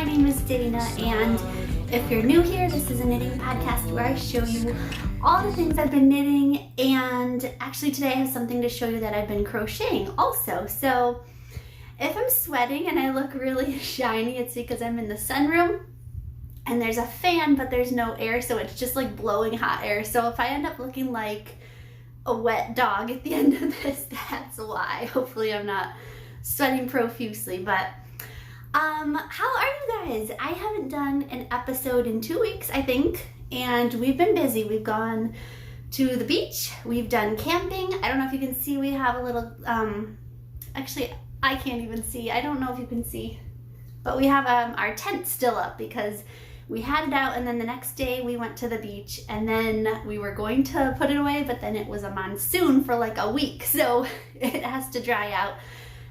my name is Dayna, and if you're new here, this is a knitting podcast where I show you all the things I've been knitting, and actually today I have something to show you that I've been crocheting also. So if I'm sweating and I look really shiny, it's because I'm in the sunroom and there's a fan but there's no air, so it's just like blowing hot air. So if I end up looking like a wet dog at the end of this, that's why. Hopefully I'm not sweating profusely, but how are you guys? I haven't done an episode in 2 weeks, I think, and we've been busy. We've gone to the beach, we've done camping. I don't know if you can see, we have a little, actually I can't even see, I don't know if you can see, but we have our tent still up because we had it out, and then the next day we went to the beach, and then we were going to put it away, but then it was a monsoon for like a week, so it has to dry out,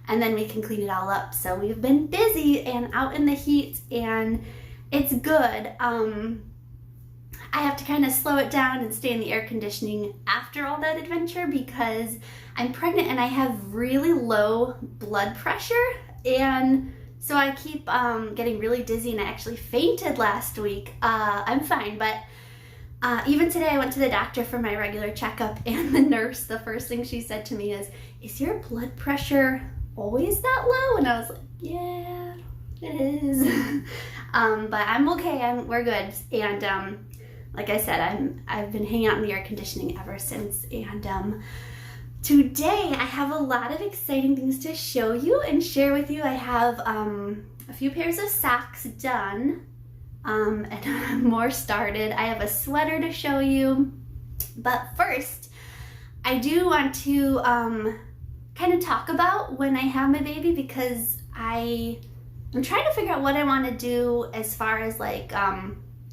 and then we can clean it all up. So we've been busy and out in the heat, and it's good. I have to kind of slow it down and stay in the air conditioning after all that adventure because I'm pregnant and I have really low blood pressure, and so I keep getting really dizzy, and I actually fainted last week. I'm fine, but even today I went to the doctor for my regular checkup, and the nurse, the first thing she said to me is your blood pressure always that low? And I was like, yeah, it is. But I'm okay, we're good. And like I said, I've been hanging out in the air conditioning ever since, and today I have a lot of exciting things to show you and share with you. I have a few pairs of socks done, and more started. I have a sweater to show you, but first I do want to kind of talk about when I have my baby, because I'm trying to figure out what I want to do as far as like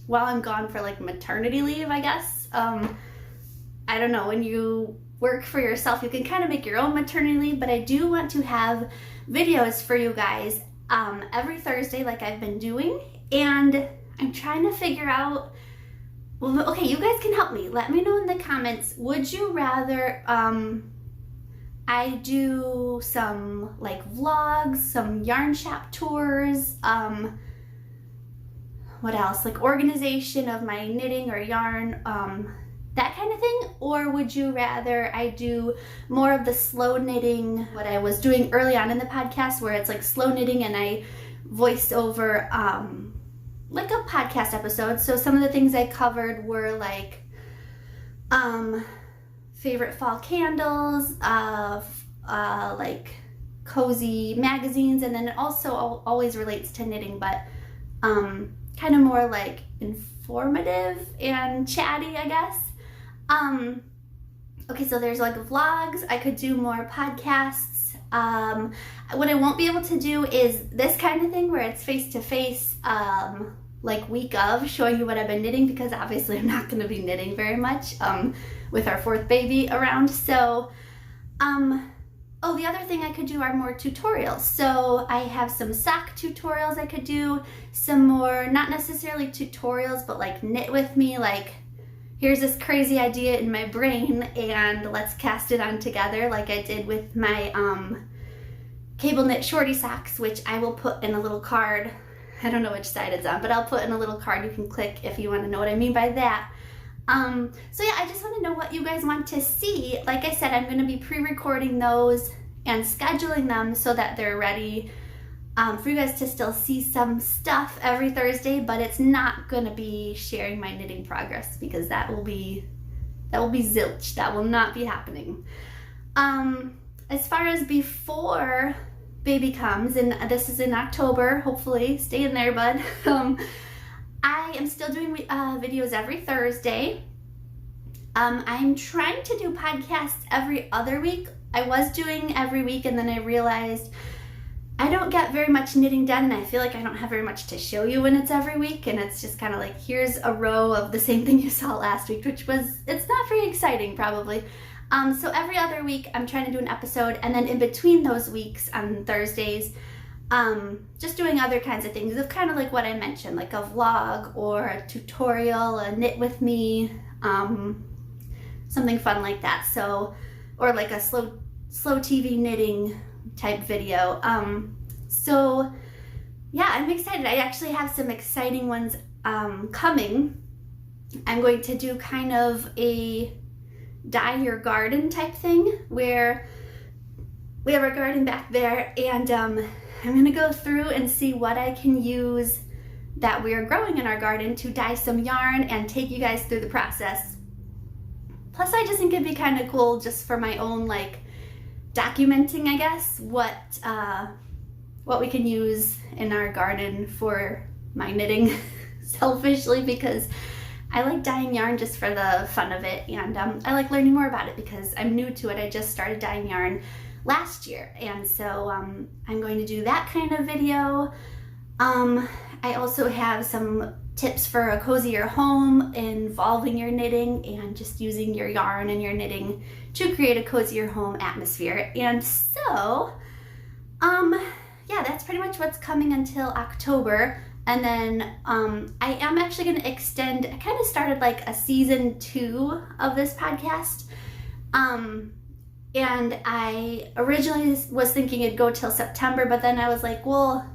while I'm gone for like maternity leave, I guess. I don't know, when you work for yourself, you can kind of make your own maternity leave, but I do want to have videos for you guys every Thursday like I've been doing, and I'm trying to figure out, well, okay, you guys can help me. Let me know in the comments, would you rather I do some like vlogs, some yarn shop tours, what else, like organization of my knitting or yarn, that kind of thing? Or would you rather I do more of the slow knitting, what I was doing early on in the podcast, where it's like slow knitting and I voice over like a podcast episode? So some of the things I covered were like favorite fall candles, like cozy magazines, and then it also always relates to knitting, but kind of more like informative and chatty, I guess. Okay, so there's like vlogs. I could do more podcasts. What I won't be able to do is this kind of thing where it's face-to-face, like week of, showing you what I've been knitting, because obviously I'm not going to be knitting very much with our fourth baby around. So, oh, the other thing I could do are more tutorials. So I have some sock tutorials I could do, some more, not necessarily tutorials, but like knit with me, like here's this crazy idea in my brain and let's cast it on together, like I did with my cable knit shorty socks, which I will put in a little card. I don't know which side it's on, but I'll put in a little card you can click if you want to know what I mean by that. So yeah, I just want to know what you guys want to see. Like I said, I'm going to be pre-recording those and scheduling them so that they're ready for you guys to still see some stuff every Thursday, but it's not going to be sharing my knitting progress, because that will be zilch. That will not be happening. As far as before baby comes, and this is in October, hopefully, stay in there, bud. I am still doing videos every Thursday. I'm trying to do podcasts every other week. I was doing every week, and then I realized I don't get very much knitting done, and I feel like I don't have very much to show you when it's every week, and it's just kind of like, here's a row of the same thing you saw last week, which was, it's not very exciting probably. So every other week I'm trying to do an episode, and then in between those weeks on Thursdays, just doing other kinds of things of kind of like what I mentioned, like a vlog or a tutorial, a knit with me, something fun like that. So, or like a slow, slow TV knitting type video. So yeah, I'm excited. I actually have some exciting ones coming. I'm going to do kind of a dye your garden type thing where we have our garden back there, and I'm gonna go through and see what I can use that we're growing in our garden to dye some yarn and take you guys through the process. Plus, I just think it'd be kind of cool just for my own like documenting, I guess, what we can use in our garden for my knitting selfishly, because I like dyeing yarn just for the fun of it, and I like learning more about it because I'm new to it. I just started dyeing yarn last year, and so I'm going to do that kind of video. I also have some tips for a cozier home involving your knitting and just using your yarn and your knitting to create a cozier home atmosphere. And so, yeah, that's pretty much what's coming until October. And then I am actually going to extend, I kind of started like a season 2 of this podcast. And I originally was thinking it'd go till September, but then I was like, well,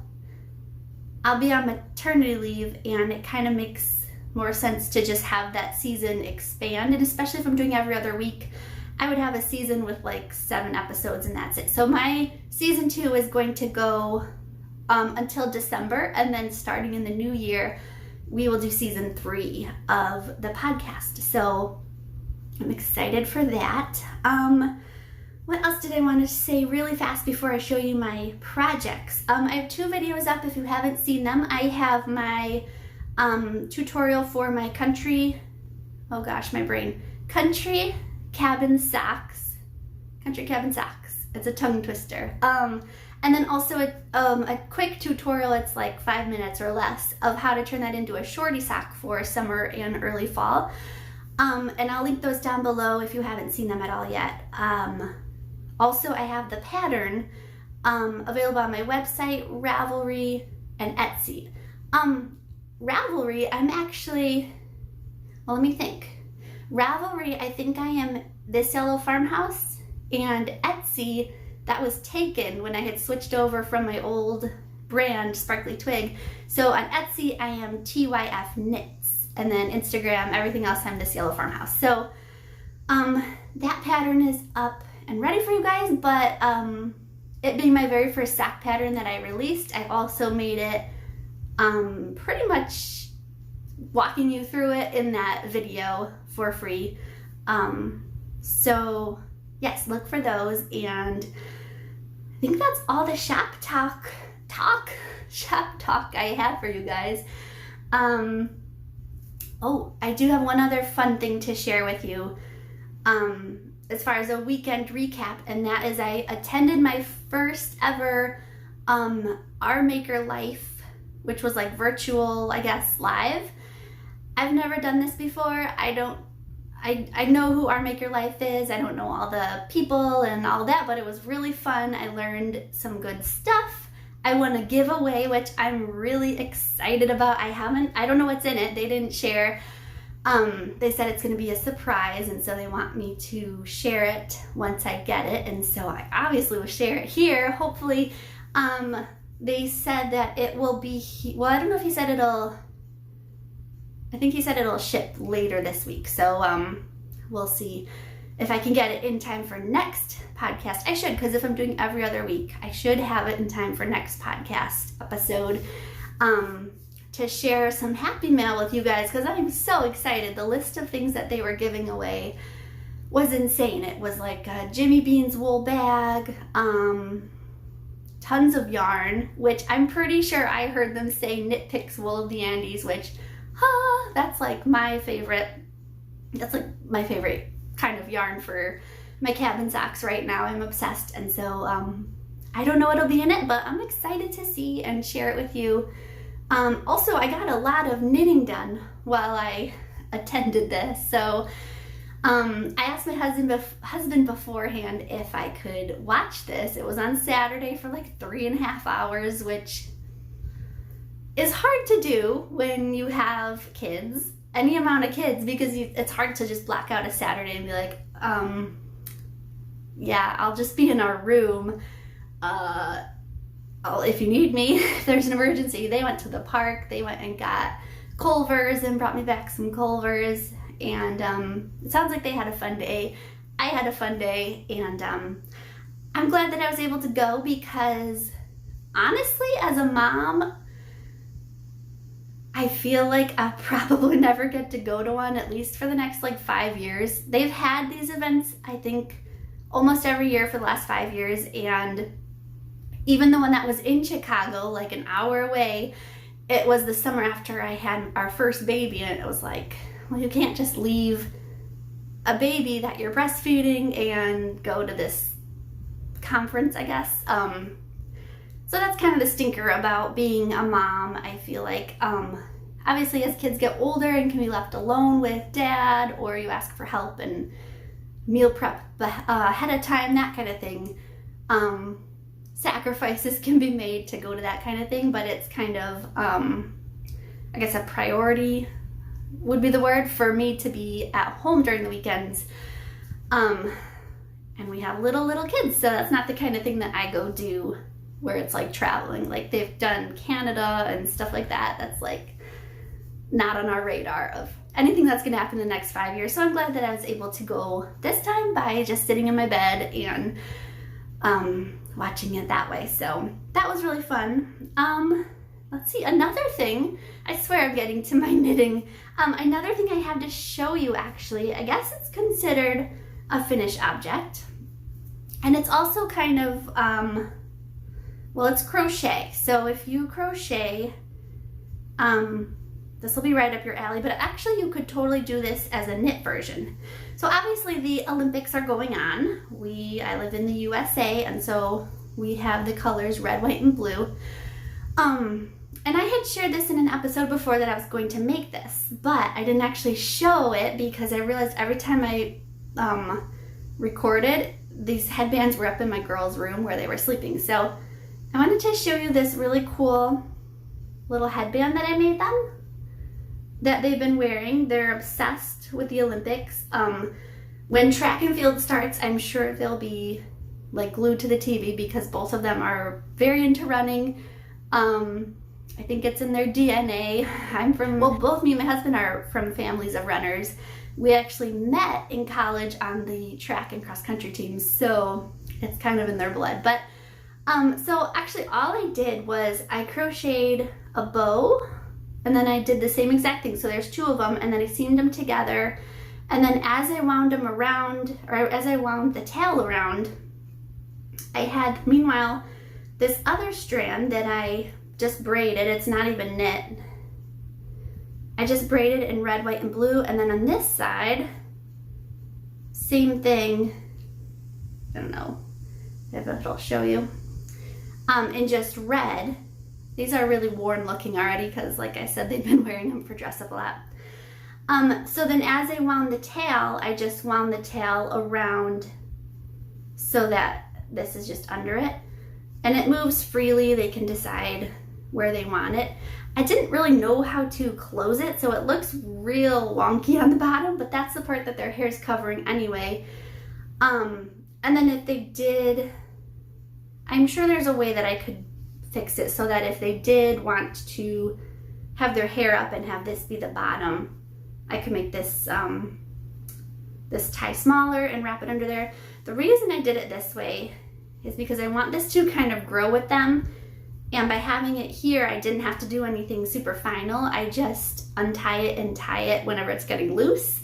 I'll be on maternity leave, and it kind of makes more sense to just have that season expand. And especially if I'm doing every other week, I would have a season with like 7 episodes and that's it. So my season 2 is going to go until December, and then starting in the new year, we will do season 3 of the podcast. So I'm excited for that. What else did I want to say really fast before I show you my projects? I have 2 videos up if you haven't seen them. I have my tutorial for my country cabin socks. It's a tongue twister. And then also a quick tutorial, it's like 5 minutes or less, of how to turn that into a shorty sock for summer and early fall. And I'll link those down below if you haven't seen them at all yet. Also, I have the pattern available on my website, Ravelry, and Etsy. Ravelry, I'm actually, well, let me think. Ravelry, I think I am This Yellow Farmhouse, and Etsy, that was taken when I had switched over from my old brand, Sparkly Twig. So on Etsy, I am TYF Knits, and then Instagram, everything else, I'm This Yellow Farmhouse. So that pattern is up and ready for you guys, but it being my very first sock pattern that I released, I also made it pretty much walking you through it in that video for free. So yes, look for those, and I think that's all the shop talk I have for you guys. Oh, I do have one other fun thing to share with you. As far as a weekend recap, and that is I attended my first ever Our Maker Life, which was like virtual, I guess, live. I've never done this before. I know who Our Maker Life is. I don't know all the people and all that, but it was really fun. I learned some good stuff. I won a giveaway, which I'm really excited about. I don't know what's in it. They didn't share. They said it's going to be a surprise, and so they want me to share it once I get it, and so I obviously will share it here. Hopefully, they said that it will be, well, I don't know if he said I think he said it'll ship later this week, so we'll see if I can get it in time for next podcast. I should, because if I'm doing every other week, I should have it in time for next podcast episode. To share some happy mail with you guys, because I'm so excited. The list of things that they were giving away was insane. It was like a Jimmy Bean's wool bag, tons of yarn, which I'm pretty sure I heard them say Knit Picks Wool of the Andes, which, that's like my favorite. That's like my favorite kind of yarn for my cabin socks right now. I'm obsessed, and so I don't know what'll be in it, but I'm excited to see and share it with you. Also, I got a lot of knitting done while I attended this, so I asked my husband beforehand if I could watch this. It was on Saturday for like 3.5 hours, which is hard to do when you have kids, any amount of kids, because it's hard to just block out a Saturday and be like, yeah, I'll just be in our room if you need me, if there's an emergency. They went to the park, they went and got Culvers and brought me back some Culvers, and it sounds like they had a fun day. I had a fun day, and I'm glad that I was able to go because honestly, as a mom, I feel like I'll probably never get to go to one, at least for the next like 5 years. They've had these events, I think, almost every year for the last 5 years, and even the one that was in Chicago, like an hour away, it was the summer after I had our first baby, and it was like, well, you can't just leave a baby that you're breastfeeding and go to this conference, I guess. So that's kind of the stinker about being a mom. I feel like, obviously as kids get older and can be left alone with dad, or you ask for help and meal prep ahead of time, that kind of thing, sacrifices can be made to go to that kind of thing, but it's kind of, I guess a priority would be the word for me to be at home during the weekends. And we have little kids, so that's not the kind of thing that I go do where it's like traveling. Like they've done Canada and stuff like that. That's like not on our radar of anything that's gonna happen in the next 5 years. So I'm glad that I was able to go this time by just sitting in my bed and watching it that way. So that was really fun. Let's see, another thing, I swear I'm getting to my knitting. Another thing I have to show you, actually, I guess it's considered a finished object. And it's also kind of, well, it's crochet. So if you crochet, this will be right up your alley, but actually you could totally do this as a knit version. So obviously the Olympics are going on. I live in the USA, and so we have the colors red, white, and blue. And I had shared this in an episode before that I was going to make this, but I didn't actually show it because I realized every time I recorded, these headbands were up in my girls' room where they were sleeping. So I wanted to show you this really cool little headband that I made them, that they've been wearing. They're obsessed with the Olympics. When track and field starts, I'm sure they'll be like glued to the TV because both of them are very into running. I think it's in their DNA. Both me and my husband are from families of runners. We actually met in college on the track and cross country teams, so it's kind of in their blood. But so actually all I did was I crocheted a bow, and then I did the same exact thing. So there's two of them, and then I seamed them together, and then as I wound them around, or as I wound the tail around, I had meanwhile this other strand that I just braided. It's not even knit. I just braided in red, white, and blue, and then on this side, same thing. I don't know if it'll show you. In just red. These are really worn looking already because, like I said, they've been wearing them for dress up a lot. So then as I wound the tail, I just wound the tail around so that this is just under it. And it moves freely. They can decide where they want it. I didn't really know how to close it, so it looks real wonky on the bottom, but that's the part that their hair is covering anyway. And then if they did, I'm sure there's a way that I could fix it so that if they did want to have their hair up and have this be the bottom, I could make this this tie smaller and wrap it under there. The reason I did it this way is because I want this to kind of grow with them, and by having it here, I didn't have to do anything super final. I just untie it and tie it whenever it's getting loose.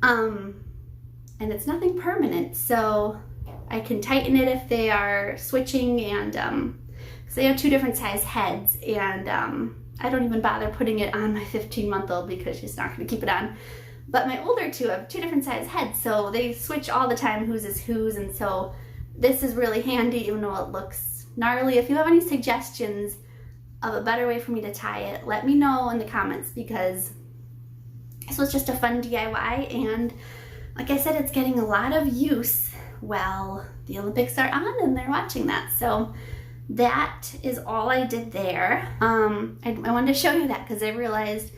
And it's nothing permanent, so I can tighten it if they are switching, and because they have two different size heads, and I don't even bother putting it on my 15-month-old because she's not going to keep it on. But my older two have two different size heads, so they switch all the time whose is whose, and so this is really handy even though it looks gnarly. If you have any suggestions of a better way for me to tie it, let me know in the comments, because this was just a fun DIY, and like I said, it's getting a lot of use while the Olympics are on and they're watching that. So that is all I did there. I wanted to show you that because I realized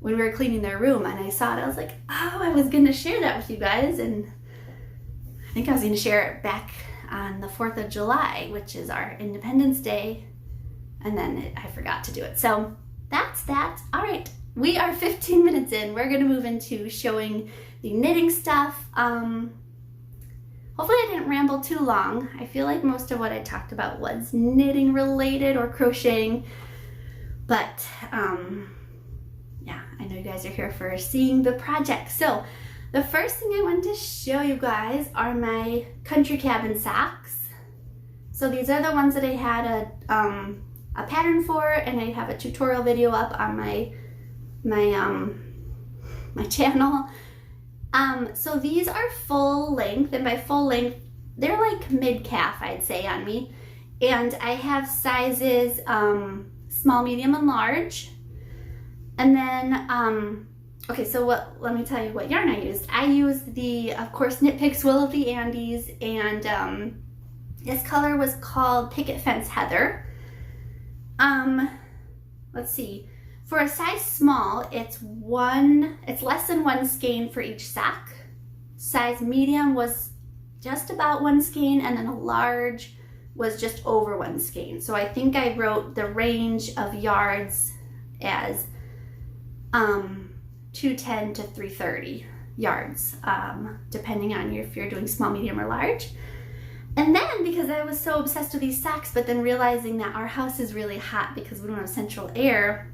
when we were cleaning their room and I saw it, I was like, oh, I was going to share that with you guys, and I think I was going to share it back on the 4th of July, which is our Independence Day, and then I forgot to do it. So that's that. All right, we are 15 minutes in. We're gonna move into showing the knitting stuff. Hopefully I didn't ramble too long. I feel like most of what I talked about was knitting related or crocheting, but yeah, I know you guys are here for seeing the project. So the first thing I wanted to show you guys are my country cabin socks. So these are the ones that I had a pattern for, and I have a tutorial video up on my channel. So these are full length, and by full length, they're like mid-calf, I'd say, on me. And I have sizes small, medium, and large. And then, okay, so let me tell you what yarn I used. I used the, of course, Knit Picks Will of the Andes, and this color was called Picket Fence Heather. Let's see. For a size small, it's less than 1 skein for each sock. Size medium was just about 1 skein, and then a large was just over 1 skein. So I think I wrote the range of yards as 210 to 330 yards, depending on if you're doing small, medium, or large. And then, because I was so obsessed with these socks, but then realizing that our house is really hot because we don't have central air,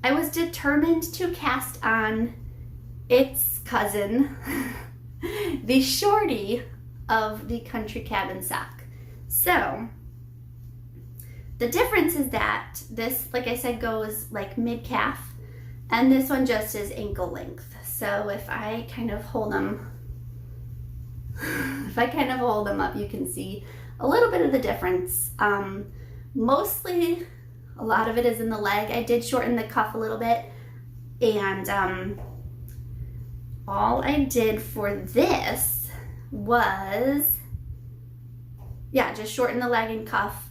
I was determined to cast on its cousin, the shorty of the country cabin sock. So the difference is that this, like I said, goes like mid-calf, and this one just is ankle length. So if I kind of hold them, up, you can see a little bit of the difference. Mostly, a lot of it is in the leg. I did shorten the cuff a little bit, and all I did for this was, yeah, just shorten the leg and cuff.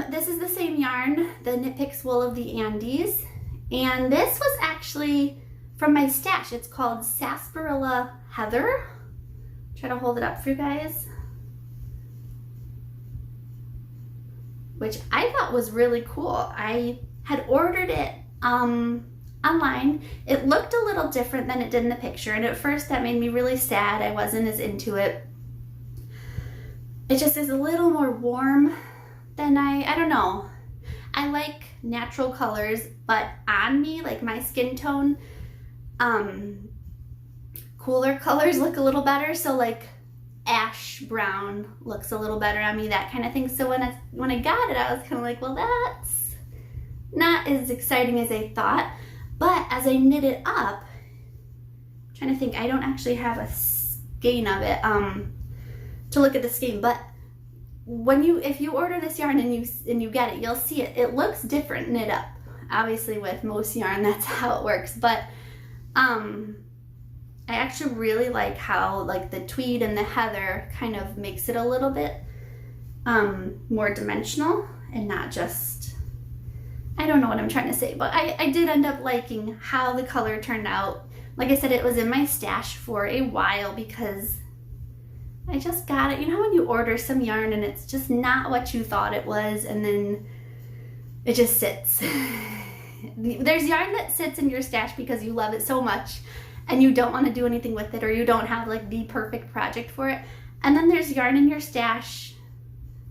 This is the same yarn, the Knit Picks Wool of the Andes, and this was actually from my stash. It's called Sarsaparilla Heather. Try to hold it up for you guys. Which I thought was really cool. I had ordered it online. It looked a little different than it did in the picture, and at first that made me really sad. I wasn't as into it. It just is a little more warm than I don't know. I like natural colors, but on me, like my skin tone, cooler colors look a little better. So like ash brown looks a little better on me, that kind of thing. So when I got it, I was kind of like, well, that's not as exciting as I thought. But as I knit it up, I'm trying to think, I don't actually have a skein of it to look at the skein, but if you order this yarn and you get it, you'll see it. It looks different knit up. Obviously with most yarn, that's how it works. But I actually really like how like the tweed and the heather kind of makes it a little bit more dimensional and not just, I don't know what I'm trying to say, but I did end up liking how the color turned out. Like I said, it was in my stash for a while because I just got it. You know when you order some yarn and it's just not what you thought it was, and then it just sits. There's yarn that sits in your stash because you love it so much and you don't want to do anything with it, or you don't have like the perfect project for it. And then there's yarn in your stash.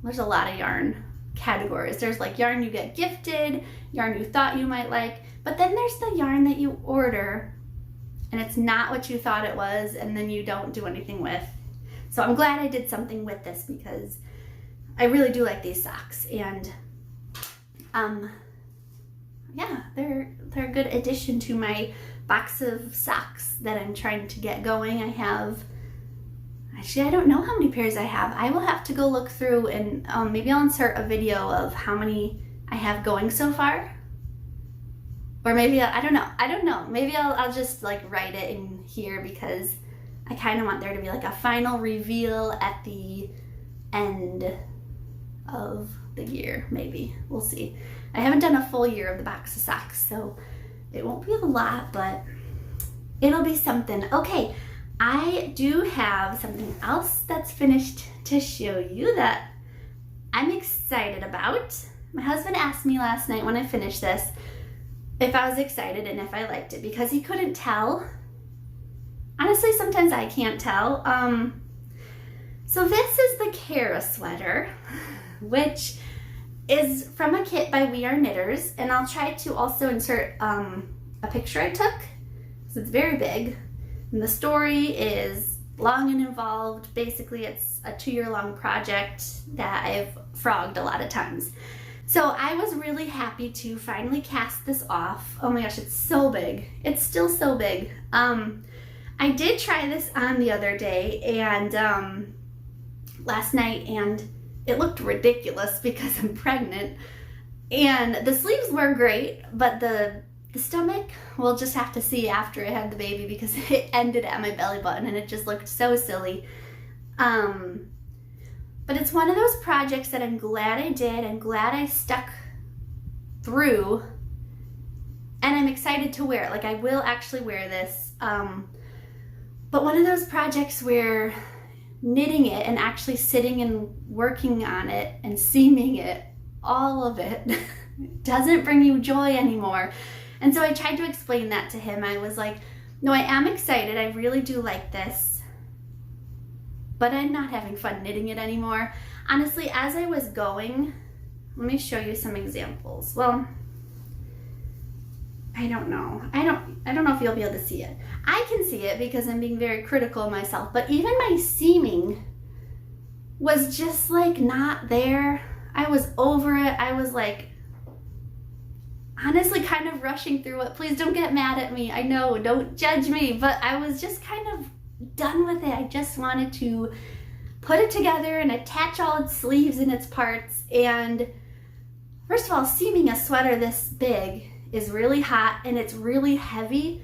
There's a lot of yarn categories. There's like yarn you get gifted, yarn you thought you might like, but then there's the yarn that you order and it's not what you thought it was, and then you don't do anything with. So I'm glad I did something with this because I really do like these socks, and yeah, they're a good addition to my box of socks that I'm trying to get going. I have, actually I don't know how many pairs I have. I will have to go look through, and maybe I'll insert a video of how many I have going so far. Or maybe, I don't know. Maybe I'll just like write it in here because I kind of want there to be like a final reveal at the end of the year, maybe. We'll see. I haven't done a full year of the box of socks, so it won't be a lot, but it'll be something. Okay, I do have something else that's finished to show you that I'm excited about. My husband asked me last night when I finished this if I was excited and if I liked it because he couldn't tell. Honestly, sometimes I can't tell. So this is the Cara Sweater, which is from a kit by We Are Knitters, and I'll try to also insert a picture I took, because it's very big. And the story is long and involved. Basically, it's a 2-year-long project that I've frogged a lot of times. So I was really happy to finally cast this off. Oh my gosh, it's so big. It's still so big. I did try this on the other day and last night, and it looked ridiculous because I'm pregnant. And the sleeves were great, but the stomach, we'll just have to see after I had the baby because it ended at my belly button and it just looked so silly. But it's one of those projects that I'm glad I did and glad I stuck through, and I'm excited to wear it. Like, I will actually wear this. But one of those projects where knitting it and actually sitting and working on it and seaming it, all of it, doesn't bring you joy anymore. And so I tried to explain that to him. I was like, no, I am excited. I really do like this, but I'm not having fun knitting it anymore. Honestly, as I was going, let me show you some examples. Well, I don't know. I don't know if you'll be able to see it. I can see it because I'm being very critical of myself, but even my seaming was just like not there. I was over it. I was like, honestly kind of rushing through it. Please don't get mad at me. I know, don't judge me, but I was just kind of done with it. I just wanted to put it together and attach all its sleeves and its parts. And first of all, seaming a sweater this big is really hot and it's really heavy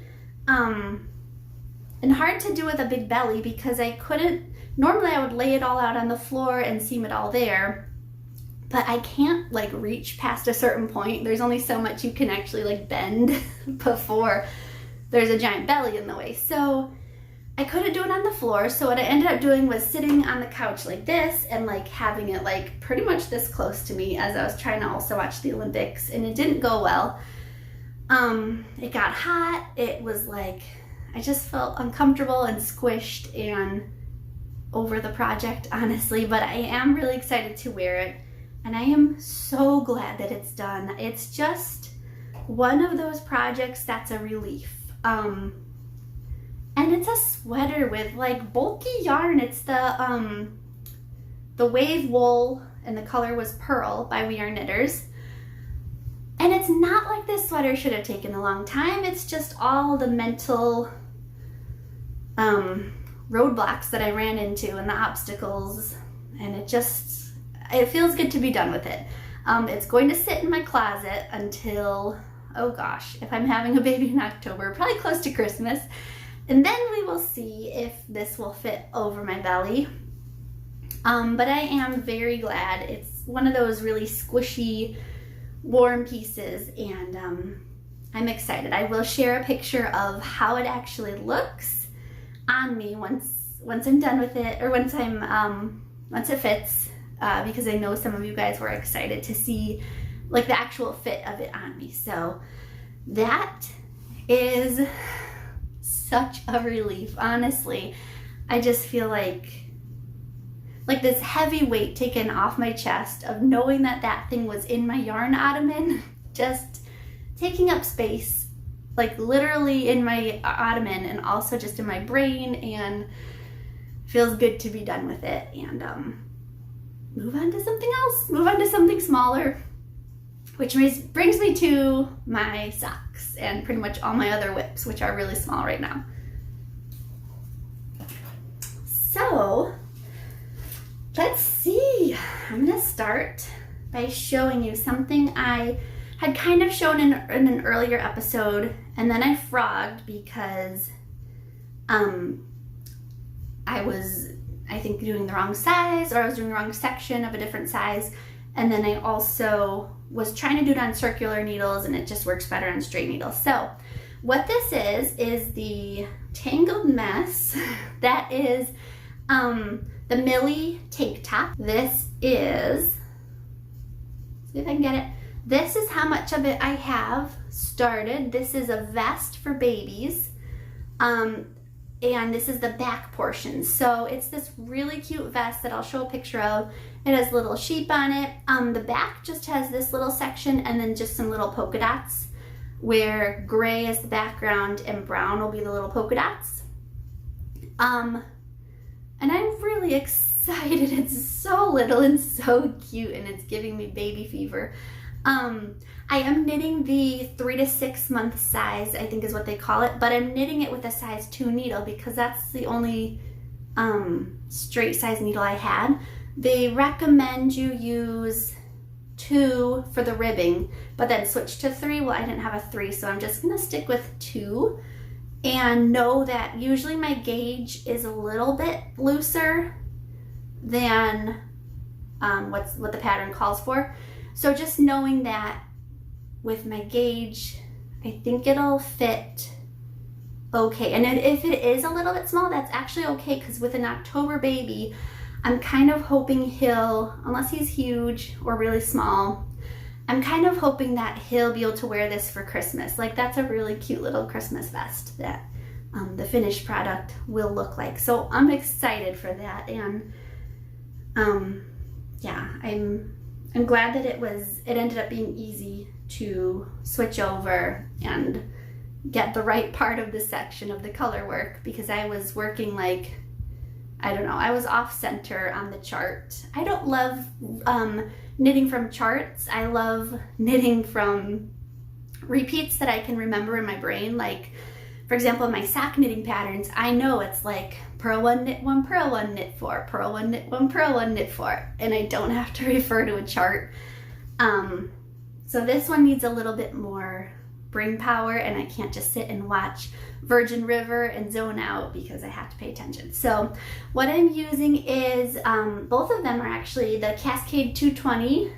and hard to do with a big belly because I couldn't, normally I would lay it all out on the floor and seam it all there, but I can't like reach past a certain point. There's only so much you can actually like bend before there's a giant belly in the way. So I couldn't do it on the floor. So what I ended up doing was sitting on the couch like this and like having it like pretty much this close to me as I was trying to also watch the Olympics, and it didn't go well. It got hot. It was like, I just felt uncomfortable and squished and over the project, honestly, but I am really excited to wear it. And I am so glad that it's done. It's just one of those projects that's a relief. And it's a sweater with like bulky yarn. It's the wave wool, and the color was Pearl by We Are Knitters. And it's not like this sweater should have taken a long time. It's just all the mental roadblocks that I ran into and the obstacles, and it feels good to be done with it. It's going to sit in my closet until, oh gosh, if I'm having a baby in October, probably close to Christmas. And then we will see if this will fit over my belly. But I am very glad. It's one of those really squishy, warm pieces, and I'm excited. I will share a picture of how it actually looks on me once I'm done with it, or once it fits, because I know some of you guys were excited to see like the actual fit of it on me. So that is such a relief, honestly. I just feel like this heavy weight taken off my chest of knowing that thing was in my yarn ottoman, just taking up space, like literally in my ottoman and also just in my brain, and feels good to be done with it and move on to something else, move on to something smaller, which brings me to my socks and pretty much all my other whips, which are really small right now. So let's see. I'm gonna start by showing you something I had kind of shown in an earlier episode, and then I frogged because I was, I think, doing the wrong size, or I was doing the wrong section of a different size, and then I also was trying to do it on circular needles, and it just works better on straight needles. So what this is the Tangled Mess. That is the Millie tank top. This is, see if I can get it. This is how much of it I have started. This is a vest for babies. And this is the back portion. So it's this really cute vest that I'll show a picture of. It has little sheep on it. The back just has this little section and then just some little polka dots where gray is the background and brown will be the little polka dots. And I'm really excited. It's so little and so cute and it's giving me baby fever. I am knitting the 3 to 6 month size, I think is what they call it, but I'm knitting it with a size 2 needle because that's the only straight size needle I had. They recommend you use 2 for the ribbing, but then switch to 3. Well, I didn't have a 3, so I'm just gonna stick with 2 and know that usually my gauge is a little bit looser than what the pattern calls for. So just knowing that with my gauge, I think it'll fit okay. And if it is a little bit small, that's actually okay because with an October baby, I'm kind of hoping he'll, unless he's huge or really small, I'm kind of hoping that he'll be able to wear this for Christmas. Like that's a really cute little Christmas vest that the finished product will look like. So I'm excited for that. And yeah, I'm glad that it ended up being easy to switch over and get the right part of the section of the color work because I was working like, I don't know, I was off center on the chart. I don't love knitting from charts. I love knitting from repeats that I can remember in my brain. Like, for example, my sock knitting patterns, I know it's like purl 1, knit 1, purl 1, knit 4, purl 1, knit 1, purl 1, knit 4, and I don't have to refer to a chart. So this one needs a little bit more brain power and I can't just sit and watch Virgin River and zone out because I have to pay attention. So what I'm using is, both of them are actually the Cascade 220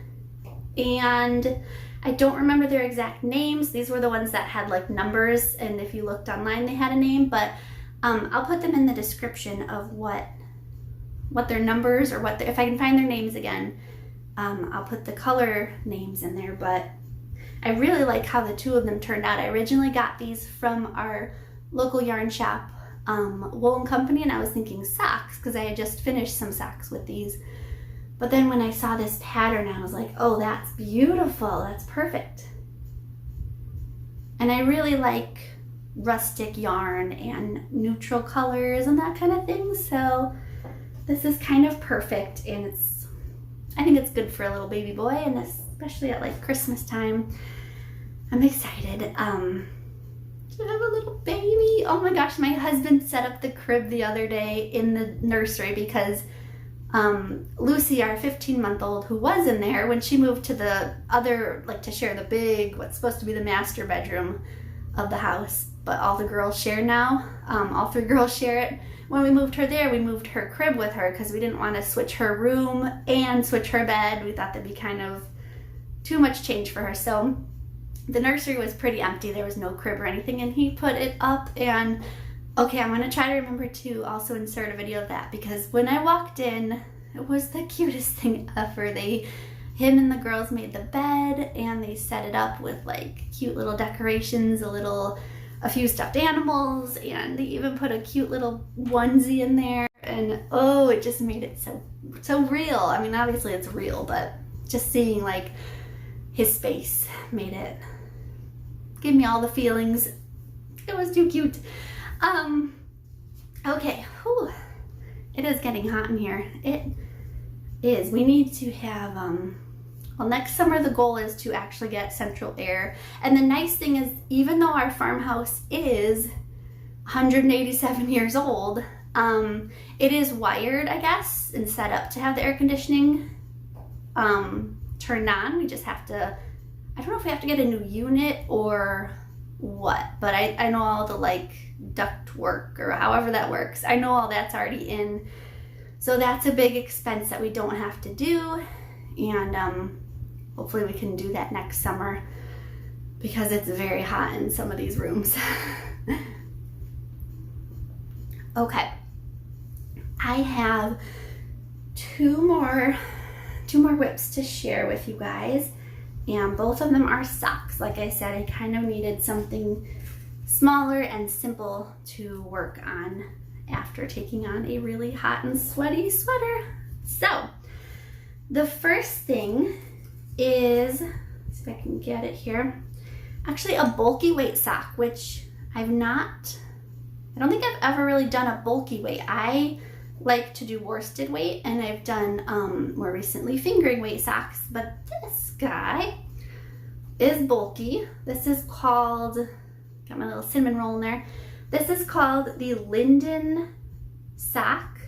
and I don't remember their exact names. These were the ones that had like numbers and if you looked online they had a name, but I'll put them in the description of what their numbers or if I can find their names again. I'll put the color names in there, but I really like how the 2 of them turned out. I originally got these from our local yarn shop, Wool & Company, and I was thinking socks because I had just finished some socks with these. But then when I saw this pattern, I was like, oh, that's beautiful. That's perfect. And I really like rustic yarn and neutral colors and that kind of thing. So this is kind of perfect and I think it's good for a little baby boy and especially at like Christmas time. I'm excited to have a little baby. Oh my gosh, my husband set up the crib the other day in the nursery because Lucy, our 15-month-old who was in there, when she moved to the other, like to share the big, what's supposed to be the master bedroom of the house, but all the girls share now. All 3 girls share it. When we moved her there, we moved her crib with her because we didn't want to switch her room and switch her bed. We thought that'd be kind of too much change for her. So the nursery was pretty empty. There was no crib or anything, and he put it up. And okay, I'm gonna try to remember to also insert a video of that because when I walked in, it was the cutest thing ever. Him and the girls made the bed and they set it up with like cute little decorations, a few stuffed animals, and they even put a cute little onesie in there. And oh, it just made it so real. I mean, obviously it's real, but just seeing like his space made it give me all the feelings. It was too cute. Okay, whew. It is getting hot in here. It is. We need to have, well, next summer the goal is to actually get central air. And the nice thing is, even though our farmhouse is 187 years old, it is wired, I guess, and set up to have the air conditioning turned on. We just have to, I don't know if we have to get a new unit or what, but I know all the like duct work or however that works. I know all that's already in. So that's a big expense that we don't have to do. And hopefully we can do that next summer because it's very hot in some of these rooms. Okay, I have two more whips to share with you guys, and both of them are socks. Like I said, I kind of needed something smaller and simple to work on after taking on a really hot and sweaty sweater. So the first thing is, let's see if I can get it here, actually a bulky weight sock, which I don't think I've ever really done a bulky weight. I like to do worsted weight, and I've done more recently fingering weight socks, but this guy is bulky. This is called, got my little cinnamon roll in there. This is called the Linden Sock,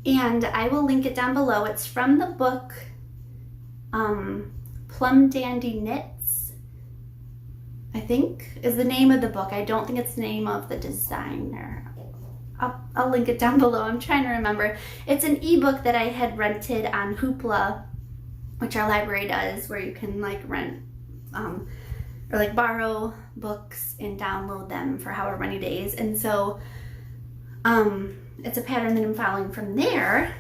and I will link it down below. It's from the book Plum Dandy Knits, I think is the name of the book. I don't think it's the name of the designer. I'll link it down below. I'm trying to remember. It's an ebook that I had rented on Hoopla, which our library does, where you can like rent or like borrow books and download them for however many days. And so it's a pattern that I'm following from there,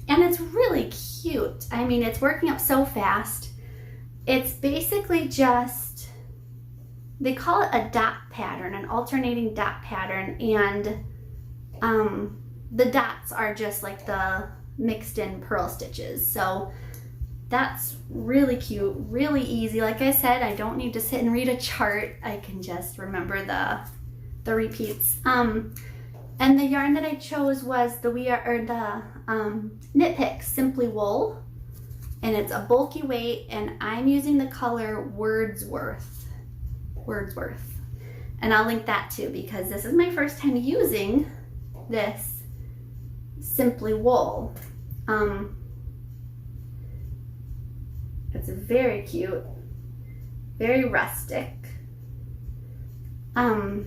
and it's really cute. I mean, it's working up so fast. It's basically just, they call it a dot pattern, an alternating dot pattern, and the dots are just like the mixed in purl stitches. So that's really cute, really easy. Like I said, I don't need to sit and read a chart. I can just remember the repeats. And the yarn that I chose was the Knit Picks Simply Wool, and it's a bulky weight, and I'm using the color Wordsworth. And I'll link that too, because this is my first time using this Simply Wool. It's very cute, very rustic. I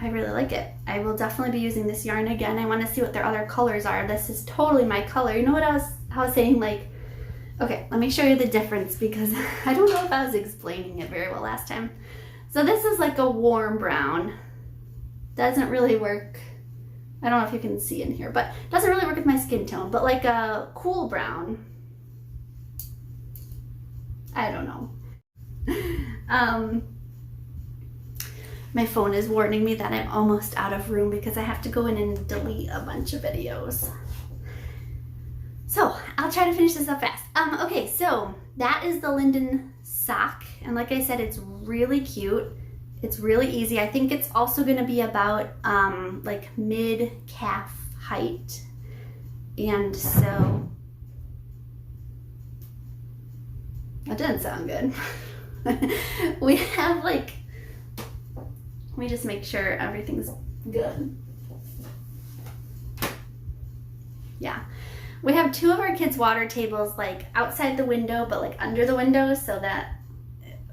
really like it. I will definitely be using this yarn again. I want to see what their other colors are. This is totally my color. You know what I was saying, like, okay, let me show you the difference, because I don't know if I was explaining it very well last time. So this is like a warm brown. Doesn't really work. I don't know if you can see in here, but doesn't really work with my skin tone, but like a cool brown. I don't know. My phone is warning me that I'm almost out of room because I have to go in and delete a bunch of videos. So I'll try to finish this up fast. Okay, so that is the Linden Sock, and like I said, it's really cute. It's really easy. I think it's also going to be about like mid-calf height, and so that doesn't sound good. We have like, let me just make sure everything's good. Yeah. We have two of our kids' water tables like outside the window, but like under the window, so that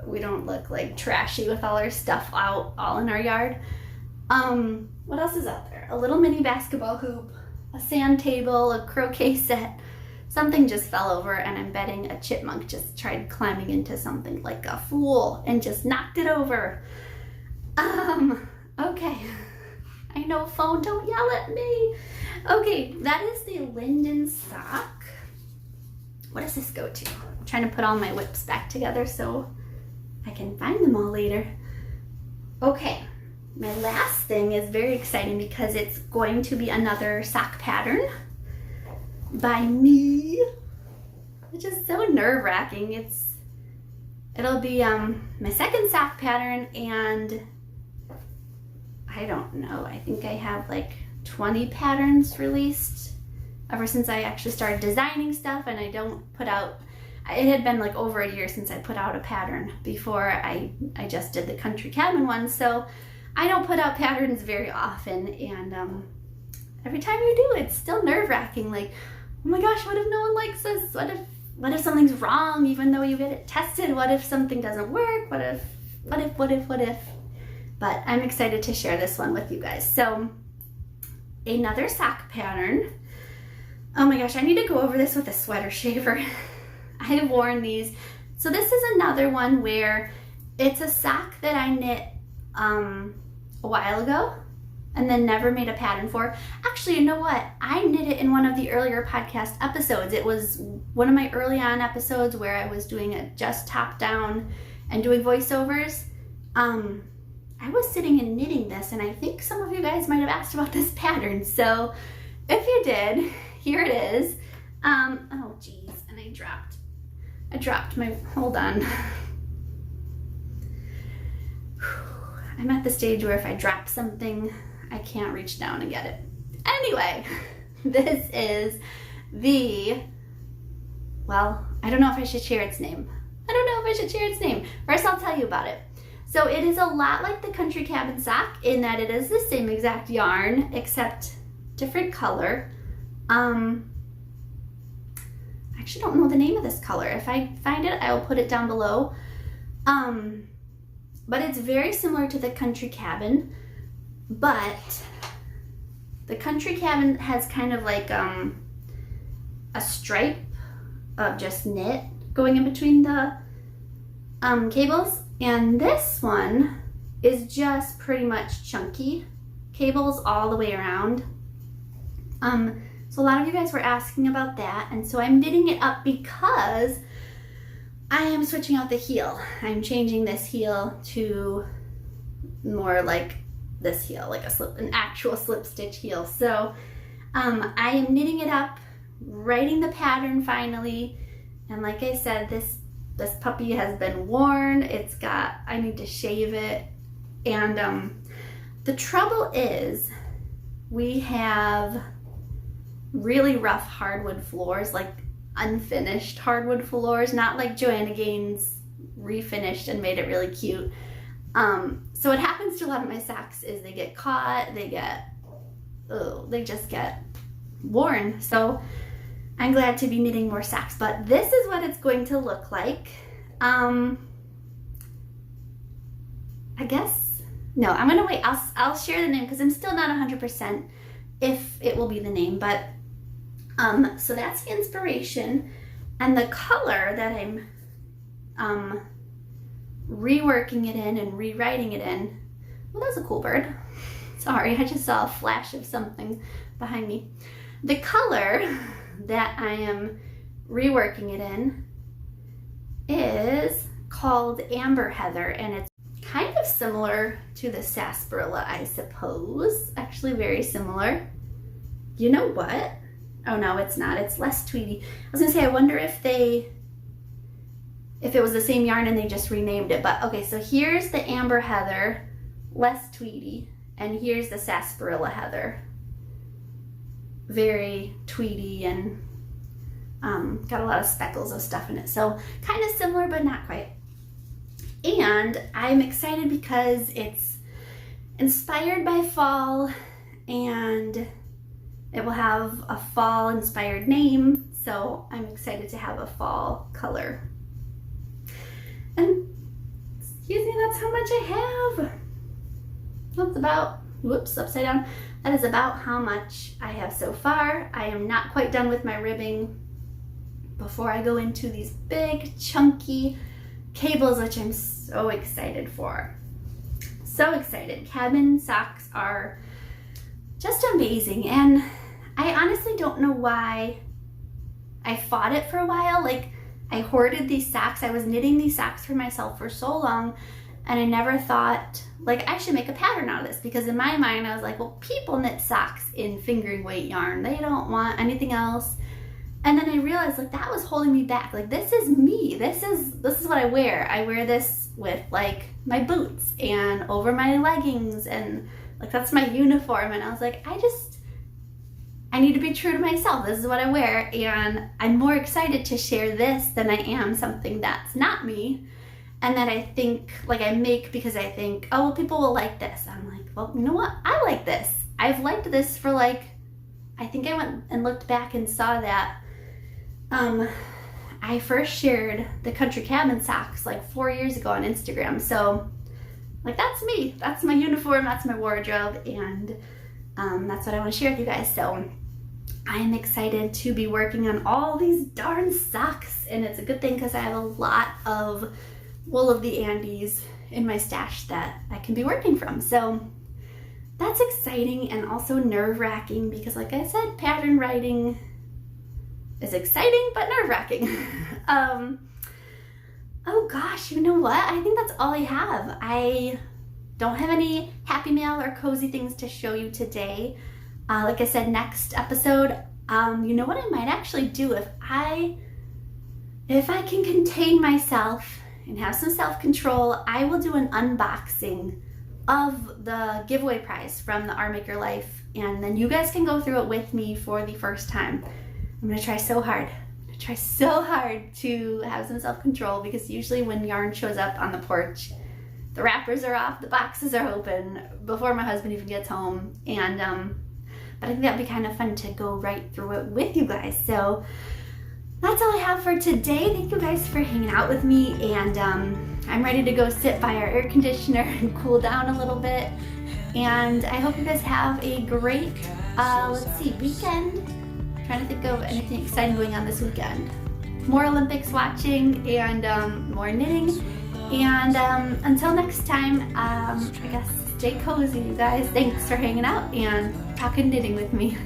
we don't look like trashy with all our stuff out all in our yard. What else is out there? A little mini basketball hoop, a sand table, a croquet set. Something just fell over, and I'm betting a chipmunk just tried climbing into something like a fool and just knocked it over. Okay. I know, phone, don't yell at me. Okay, that is the Linden Sock. What does this go to? I'm trying to put all my whips back together so I can find them all later. Okay, my last thing is very exciting because it's going to be another sock pattern by me, which is so nerve-wracking. It'll be my second sock pattern, and I don't know, I think I have like 20 patterns released ever since I actually started designing stuff, and I don't put out, it had been like over a year since I put out a pattern before I just did the country cabin one, so I don't put out patterns very often, and every time you do, it's still nerve-wracking, like, oh my gosh, what if no one likes this? What if something's wrong even though you get it tested? What if something doesn't work? What if? But I'm excited to share this one with you guys. So another sock pattern. Oh my gosh, I need to go over this with a sweater shaver. I have worn these. So this is another one where it's a sock that I knit a while ago and then never made a pattern for. Actually, you know what? I knit it in one of the earlier podcast episodes. It was one of my early on episodes where I was doing it just top down and doing voiceovers. I was sitting and knitting this, and I think some of you guys might have asked about this pattern. So if you did, here it is. Oh geez, and I dropped my, hold on. I'm at the stage where if I drop something, I can't reach down and get it. Anyway, this is the, well, I don't know if I should share its name. First, I'll tell you about it. So it is a lot like the Country Cabin Sock in that it is the same exact yarn, except different color. I actually don't know the name of this color. If I find it, I will put it down below. But it's very similar to the Country Cabin, but the Country Cabin has kind of like a stripe of just knit going in between the cables, and this one is just pretty much chunky cables all the way around. So a lot of you guys were asking about that, and so I'm knitting it up because I am switching out the heel. I'm changing this heel to more like this heel, like an actual slip stitch heel. So I am knitting it up, writing the pattern finally, and like I said, this puppy has been worn. I need to shave it, and the trouble is we have really rough hardwood floors, like unfinished hardwood floors, not like Joanna Gaines refinished and made it really cute. So what happens to a lot of my socks is they get caught, they just get worn. So I'm glad to be knitting more socks, but this is what it's going to look like. I guess, no, I'm gonna wait. I'll share the name because I'm still not 100% if it will be the name, but so that's the inspiration, and the color that I'm reworking it in and rewriting it in. Well, that's a cool bird. Sorry, I just saw a flash of something behind me. The color that I am reworking it in is called Amber Heather, and it's kind of similar to the sarsaparilla, I suppose. Actually, very similar. You know what? Oh no, it's not. It's less tweedy. I was gonna say, I wonder if it was the same yarn and they just renamed it. But okay, so here's the Amber Heather, less tweedy, and here's the sarsaparilla heather. Very tweedy and got a lot of speckles of stuff in it. So kind of similar, but not quite. And I'm excited because it's inspired by fall, and it will have a fall inspired name, so I'm excited to have a fall color. And excuse me, that's how much I have. That's about, whoops, upside down. That is about how much I have so far. I am not quite done with my ribbing before I go into these big chunky cables, which I'm so excited for. So excited. Cabin socks are just amazing, and I honestly don't know why I fought it for a while. Like, I hoarded these socks. I was knitting these socks for myself for so long, and I never thought, like, I should make a pattern out of this, because in my mind I was like, well, people knit socks in fingering weight yarn. They don't want anything else. And then I realized, like, that was holding me back. Like, this is me. This is what I wear. I wear this with, like, my boots and over my leggings, and like, that's my uniform. And I was like, I need to be true to myself. This is what I wear, and I'm more excited to share this than I am something that's not me, and that I think, like, I make because I think, oh, well, people will like this. I'm like, well, you know what? I like this. I've liked this for, like, I think I went and looked back and saw that I first shared the Country Cabin socks like 4 years ago on Instagram. So, like, that's me. That's my uniform. That's my wardrobe, and that's what I want to share with you guys. So I am excited to be working on all these darn socks, and it's a good thing because I have a lot of wool of the Andes in my stash that I can be working from. So that's exciting and also nerve-wracking because, like I said, pattern writing is exciting but nerve-wracking. Oh gosh, you know what? I think that's all I have. I don't have any happy mail or cozy things to show you today. Like I said, next episode, you know what I might actually do if I can contain myself and have some self-control, I will do an unboxing of the giveaway prize from the Our Maker Life, and then you guys can go through it with me for the first time. I'm gonna try so hard. To have some self-control because usually when yarn shows up on the porch, the wrappers are off, the boxes are open before my husband even gets home, and but I think that'd be kind of fun to go right through it with you guys. So that's all I have for today. Thank you guys for hanging out with me, and I'm ready to go sit by our air conditioner and cool down a little bit. And I hope you guys have a great, weekend. I'm trying to think of anything exciting going on this weekend. More Olympics watching and more knitting. And until next time, I guess stay cozy, you guys. Thanks for hanging out and talking knitting with me.